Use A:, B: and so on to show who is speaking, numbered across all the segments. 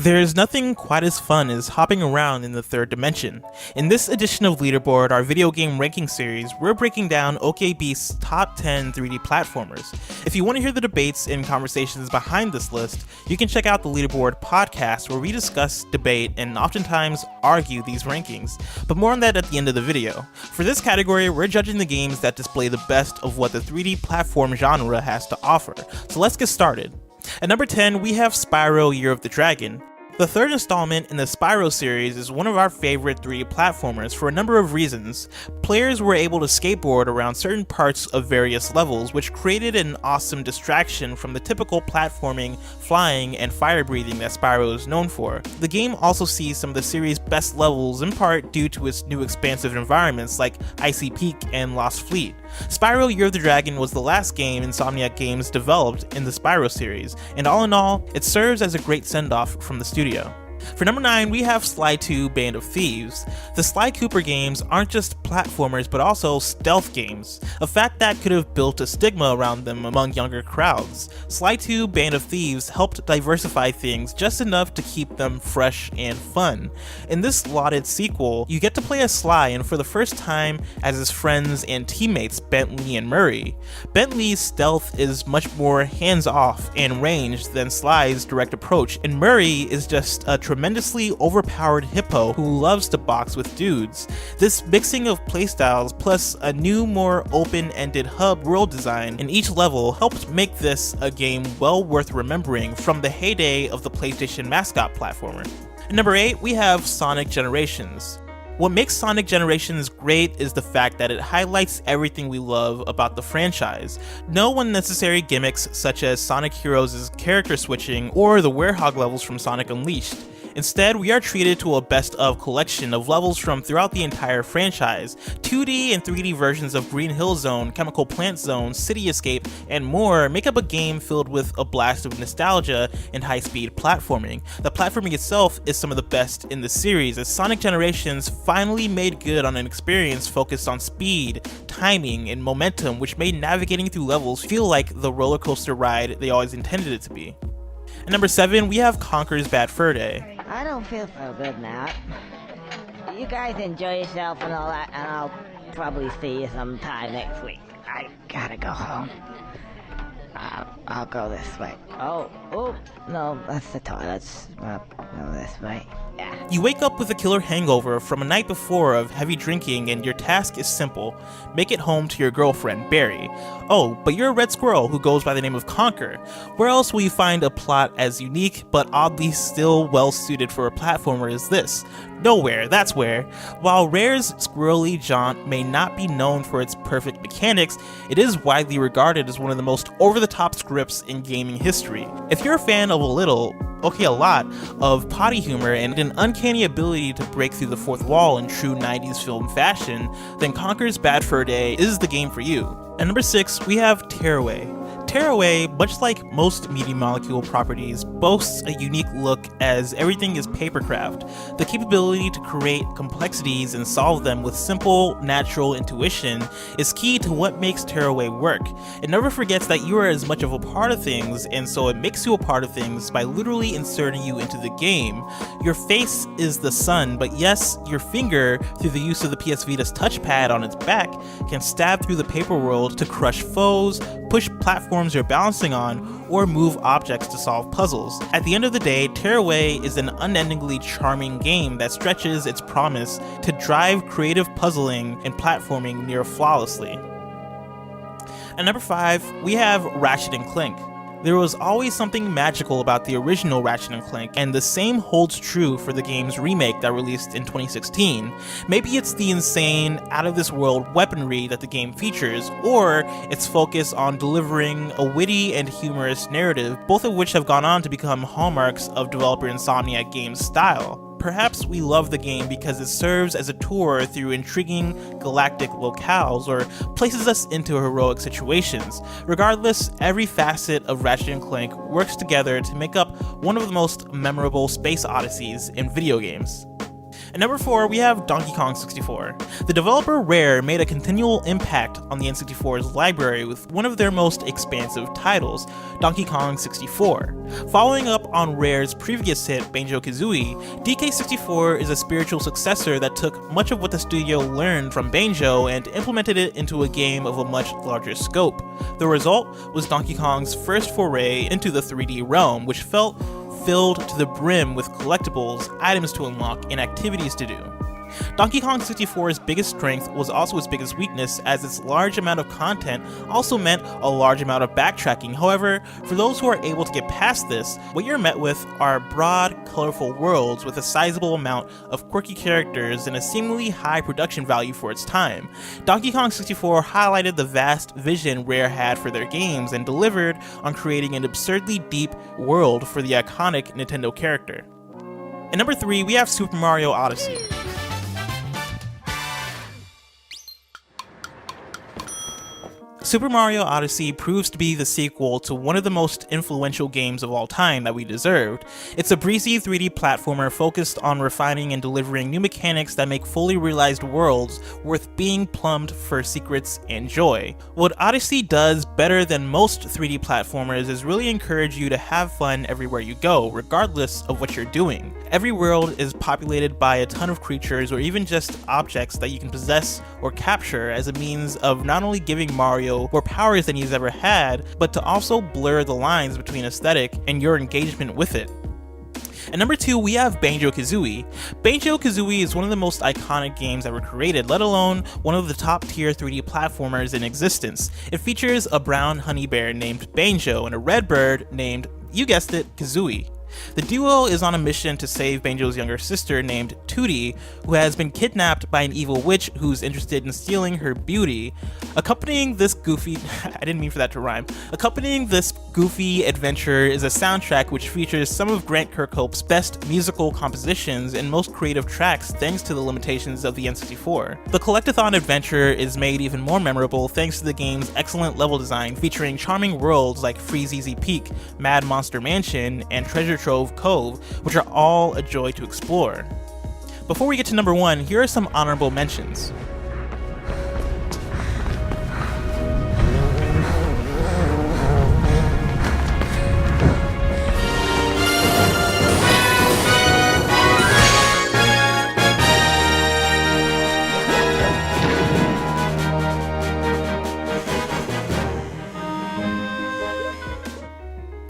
A: There's nothing quite as fun as hopping around in the third dimension. In this edition of Leaderboard, our video game ranking series, we're breaking down OKBeast's top 10 3D platformers. If you want to hear the debates and conversations behind this list, you can check out the Leaderboard podcast where we discuss, debate, and oftentimes argue these rankings, but more on that at the end of the video. For this category, we're judging the games that display the best of what the 3D platform genre has to offer, so let's get started. At number 10, we have Spyro Year of the Dragon. The third installment in the Spyro series is one of our favorite 3D platformers for a number of reasons. Players were able to skateboard around certain parts of various levels, which created an awesome distraction from the typical platforming, flying, and fire breathing that Spyro is known for. The game also sees some of the series' best levels in part due to its new expansive environments like Icy Peak and Lost Fleet. Spyro Year of the Dragon was the last game Insomniac Games developed in the Spyro series, and all in all, it serves as a great send-off from the studio. For number 9, we have Sly 2 Band of Thieves. The Sly Cooper games aren't just platformers but also stealth games, a fact that could have built a stigma around them among younger crowds. Sly 2 Band of Thieves helped diversify things just enough to keep them fresh and fun. In this lauded sequel, you get to play as Sly, and for the first time as his friends and teammates Bentley and Murray. Bentley's stealth is much more hands-off and ranged than Sly's direct approach, and Murray is just a tremendously overpowered hippo who loves to box with dudes. This mixing of playstyles plus a new, more open-ended hub world design in each level helped make this a game well worth remembering from the heyday of the PlayStation mascot platformer. At number 8, we have Sonic Generations. What makes Sonic Generations great is the fact that it highlights everything we love about the franchise. No unnecessary gimmicks such as Sonic Heroes' character switching or the Werehog levels from Sonic Unleashed. Instead, we are treated to a best-of collection of levels from throughout the entire franchise, 2D and 3D versions of Green Hill Zone, Chemical Plant Zone, City Escape, and more make up a game filled with a blast of nostalgia and high-speed platforming. The platforming itself is some of the best in the series, as Sonic Generations finally made good on an experience focused on speed, timing, and momentum, which made navigating through levels feel like the roller coaster ride they always intended it to be. At number 7, we have Conker's Bad Fur Day.
B: I don't feel so good now. You guys enjoy yourself and all that, and I'll probably see you sometime next week. I gotta go home. I'll go this way. Oh, no, that's the toilets. Go this way. Yeah.
A: You wake up with a killer hangover from a night before of heavy drinking, and your task is simple: make it home to your girlfriend, Barry. Oh, but you're a red squirrel who goes by the name of Conker. Where else will you find a plot as unique but oddly still well suited for a platformer as this? Nowhere, that's where. While Rare's squirrely jaunt may not be known for its perfect mechanics, it is widely regarded as one of the most over-the-top scripts in gaming history. If you're a fan of a lot of potty humor and an uncanny ability to break through the fourth wall in true 90s film fashion, then Conker's Bad Fur Day is the game for you. At number 6, we have Tearaway. Tearaway, much like most Media Molecule properties, boasts a unique look as everything is papercraft. The capability to create complexities and solve them with simple, natural intuition is key to what makes Tearaway work. It never forgets that you are as much of a part of things, and so it makes you a part of things by literally inserting you into the game. Your face is the sun, but yes, your finger, through the use of the PS Vita's touchpad on its back, can stab through the paper world to crush foes, push platforms you're balancing on, or move objects to solve puzzles. At the end of the day, Tearaway is an unendingly charming game that stretches its promise to drive creative puzzling and platforming near flawlessly. At number 5, we have Ratchet & Clank. There was always something magical about the original Ratchet & Clank, and the same holds true for the game's remake that released in 2016. Maybe it's the insane, out-of-this-world weaponry that the game features, or its focus on delivering a witty and humorous narrative, both of which have gone on to become hallmarks of developer Insomniac Games' style. Perhaps we love the game because it serves as a tour through intriguing galactic locales or places us into heroic situations. Regardless, every facet of Ratchet & Clank works together to make up one of the most memorable space odysseys in video games. At number 4, we have Donkey Kong 64. The developer Rare made a continual impact on the N64's library with one of their most expansive titles, Donkey Kong 64. Following up on Rare's previous hit, Banjo Kazooie, DK64 is a spiritual successor that took much of what the studio learned from Banjo and implemented it into a game of a much larger scope. The result was Donkey Kong's first foray into the 3D realm, which felt filled to the brim with collectibles, items to unlock, and activities to do. Donkey Kong 64's biggest strength was also its biggest weakness, as its large amount of content also meant a large amount of backtracking. However, for those who are able to get past this, what you're met with are broad, colorful worlds with a sizable amount of quirky characters and a seemingly high production value for its time. Donkey Kong 64 highlighted the vast vision Rare had for their games and delivered on creating an absurdly deep world for the iconic Nintendo character. At number 3, we have Super Mario Odyssey. Super Mario Odyssey proves to be the sequel to one of the most influential games of all time that we deserved. It's a breezy 3D platformer focused on refining and delivering new mechanics that make fully realized worlds worth being plumbed for secrets and joy. What Odyssey does better than most 3D platformers is really encourage you to have fun everywhere you go, regardless of what you're doing. Every world is populated by a ton of creatures or even just objects that you can possess or capture as a means of not only giving Mario more powers than he's ever had, but to also blur the lines between aesthetic and your engagement with it. At number 2, we have Banjo Kazooie. Banjo Kazooie is one of the most iconic games ever created, let alone one of the top tier 3D platformers in existence. It features a brown honey bear named Banjo and a red bird named, you guessed it, Kazooie. The duo is on a mission to save Banjo's younger sister named Tootie, who has been kidnapped by an evil witch who's interested in stealing her beauty. Accompanying this goofy adventure is a soundtrack which features some of Grant Kirkhope's best musical compositions and most creative tracks thanks to the limitations of the N64. The collectathon adventure is made even more memorable thanks to the game's excellent level design, featuring charming worlds like Freezeezy Peak, Mad Monster Mansion, and Treasure Trove Cove, which are all a joy to explore. Before we get to number 1, here are some honorable mentions.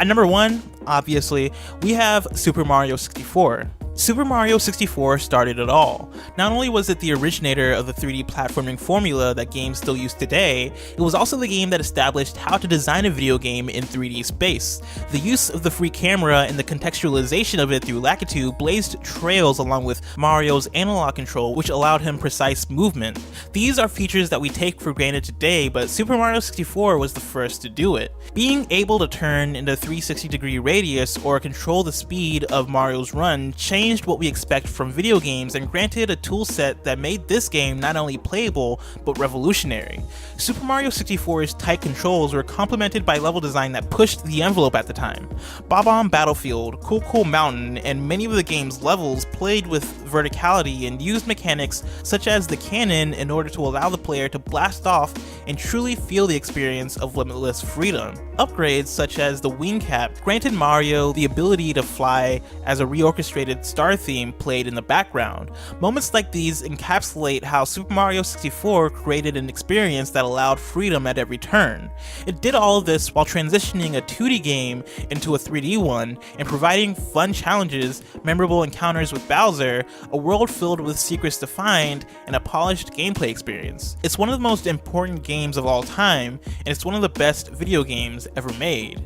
A: At number 1, obviously, we have Super Mario 64. Super Mario 64 started it all. Not only was it the originator of the 3D platforming formula that games still use today, it was also the game that established how to design a video game in 3D space. The use of the free camera and the contextualization of it through Lakitu blazed trails along with Mario's analog control, which allowed him precise movement. These are features that we take for granted today, but Super Mario 64 was the first to do it. Being able to turn in a 360-degree radius or control the speed of Mario's run changed what we expect from video games and granted a toolset that made this game not only playable, but revolutionary. Super Mario 64's tight controls were complemented by level design that pushed the envelope at the time. Bob-omb Battlefield, Cool Cool Mountain, and many of the game's levels played with verticality and used mechanics such as the cannon in order to allow the player to blast off and truly feel the experience of limitless freedom. Upgrades such as the wing cap granted Mario the ability to fly as a reorchestrated star theme played in the background. Moments like these encapsulate how Super Mario 64 created an experience that allowed freedom at every turn. It did all of this while transitioning a 2D game into a 3D one and providing fun challenges, memorable encounters with Bowser, a world filled with secrets to find, and a polished gameplay experience. It's one of the most important games of all time, and it's one of the best video games ever made.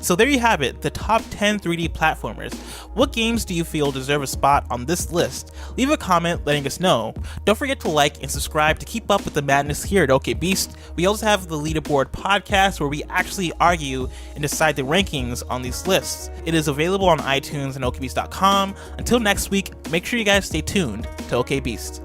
A: So there you have it, the top 10 3D platformers. What games do you feel deserve a spot on this list? Leave a comment letting us know. Don't forget to like and subscribe to keep up with the madness here at OK Beast. We also have the Leaderboard podcast where we actually argue and decide the rankings on these lists. It is available on iTunes and okbeast.com. Until next week, make sure you guys stay tuned to OK Beast.